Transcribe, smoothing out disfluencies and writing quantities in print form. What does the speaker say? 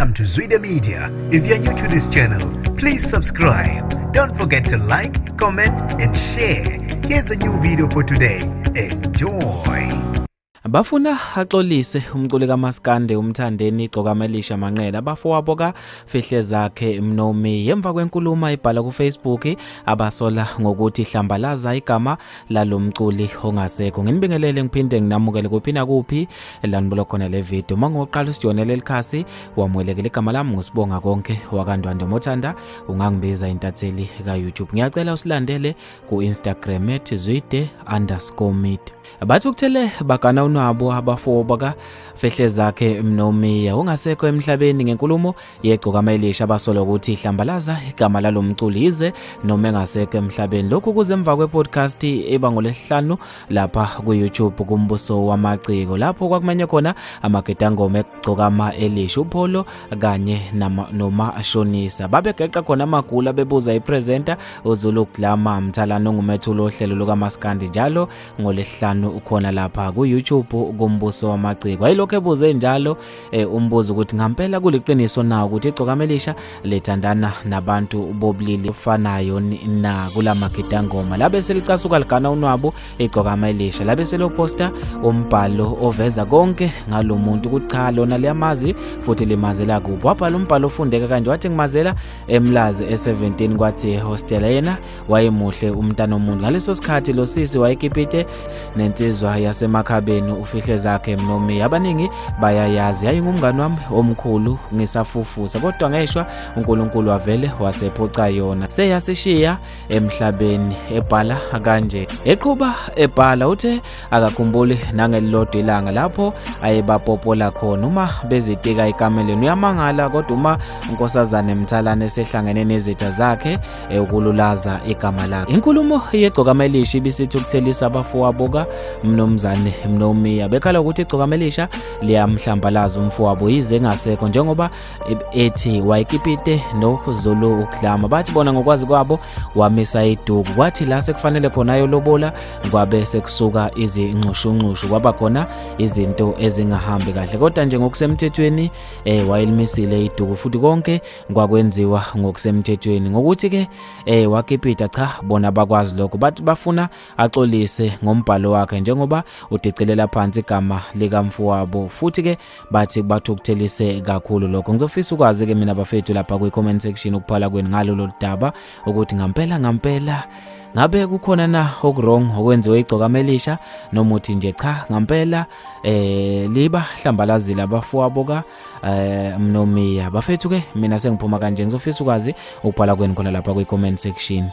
Welcome to Zwide Media. If you're new to this channel, please subscribe. Don't forget to like, comment and share. Here's a new video for today. Enjoy. Bafuna axolise umculi kaMaskandi umthandeni Igcokama elisha Manqele abafowabo ka fihle zakhe Mnomi emva kwenkulumo ibhala ku Facebook abasola ngokuthi hlambalaza igama lalomculi ongasekho. Nginibingelele ngiphinde nginamukele kuphina kuphi elanibolo khona le video mangoqala usijonele likhasi wamwelekela igama lami ngusibonga konke wakandwando Mothanda ungangibiza intatheli ka YouTube. Ngiyacela usilandele ku Instagram @zwide_meet. Bathi ukuthele bakana unwabo abafowabo ka fihle zakhe Mnomi ongasekho emhlabeni ngenkulumo yeGcokama elisha abasola ukuthi hlambalaza igama lalomculi ize noma engasekho emhlabeni. Lokhu kuze emva kwe-podcast ebangolesihlanu lapha ku YouTube kumbuso wamaciko lapho kwakumanye khona amagedangoma eGcokama elisha uPholo kanye noma Ashonisa babegeqa khona amagula bebuza ipresenter uZulu Glama Mthalano ngumethulo ohlelo lukaMaskandi njalo ngolesihlanu ukhona lapha ku YouTube kumbuso wamaciko. Ayilokho ebuze njalo umbuzo ukuthi ngampela kuliqiniso na ukuthi iGcokama elisha lethandana nabantu bobulili ofanayo na kulamagedangoma labe selicasuka ligana unwabo iGcokama elisha labe seloposta umbhalo oveza konke ngalomuntu ukuthi cha lona liyamazi futhi limazela kuphi. Wabhala umbhalo ofundeka kanje wathi ngimazela emlazi e17 kwathi hostel yena wayemuhle umntana omuntu ngaleso sikhathi lo sisi wayekipite nensizwa yasemakhabeni ufihle zakhe Mnomi abaningi bayayazi yayingumngani wami omkhulu ngisafufusa kodwa ngeshwa uNkulunkulu wavele wasephoca yona seyasishiya emhlabeni. Ebhala kanje eqhuba ebhala uthe akakhumbuli nangelilodwa ilanga lapho ayebapopola khona uma bezitika ikameleni uyamangala kodwa uma unkosazane Mthalane sehlangene nezitha zakhe ukululaza igama lakhe. Inkulumo yeGcokama elisha ibisithi ukuthelisa abafowabo ka Mnomzane Mnomi bekhala ukuthi iGcokama elisha liyamhlambalaza umfowabo yize engasekho njengoba ethi wayekipite noZulu Glama. Bathi bona ngokwazi kwabo wamisa iduku kwathi la sekufanele khona ayolobola kwabe sekusuka izinxushunxushu kwaba khona izinto ezingahambi kahle kodwa nje ngokusemthethweni wayelimisile iduku futhi konke kwakwenziwa ngokusemthethweni ngokuthi ke wakipita cha bona bakwazi lokho bathi bafuna axolise ngombhalo wakhe njengoba udicelela phansi igama likamfowabo futhi ke bathi ukuthelise kakhulu lokho. Ngizofisa ukwazi ke mina bafethu lapha ku comment section ukuphala kweni ngalolu daba ukuthi ngampela ngabe kukhona na okwrong okwenziwe iGcokama elisha noma uthi nje cha ngampela liba hlambalazile abafowabo ka Mnomi bafethu ke mina sengiphuma kanje ngizofisa ukwazi ukuphala kweni khona lapha ku comment section.